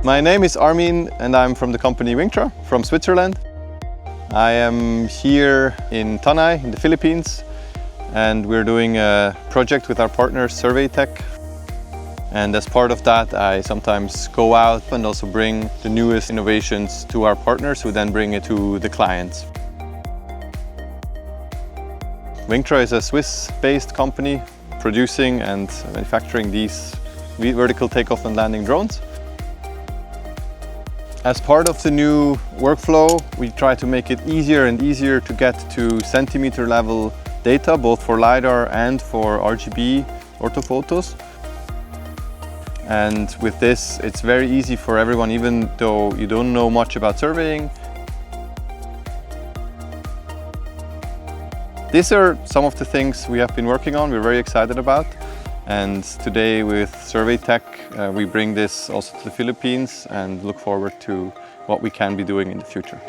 My name is Armin and I'm from the company Wingtra from Switzerland. I am here in Tanay in the Philippines and we're doing a project with our partner Surveytech. And as part of that, I sometimes go out and also bring the newest innovations to our partners who then bring it to the clients. Wingtra is a Swiss-based company producing and manufacturing these vertical takeoff and landing drones. As part of the new workflow, we try to make it easier and easier to get to centimeter level data, both for LiDAR and for RGB orthophotos. And with this, it's very easy for everyone, even though you don't know much about surveying. These are some of the things we have been working on, we're very excited about. And today with Surveytech, we bring this also to the Philippines and look forward to what we can be doing in the future.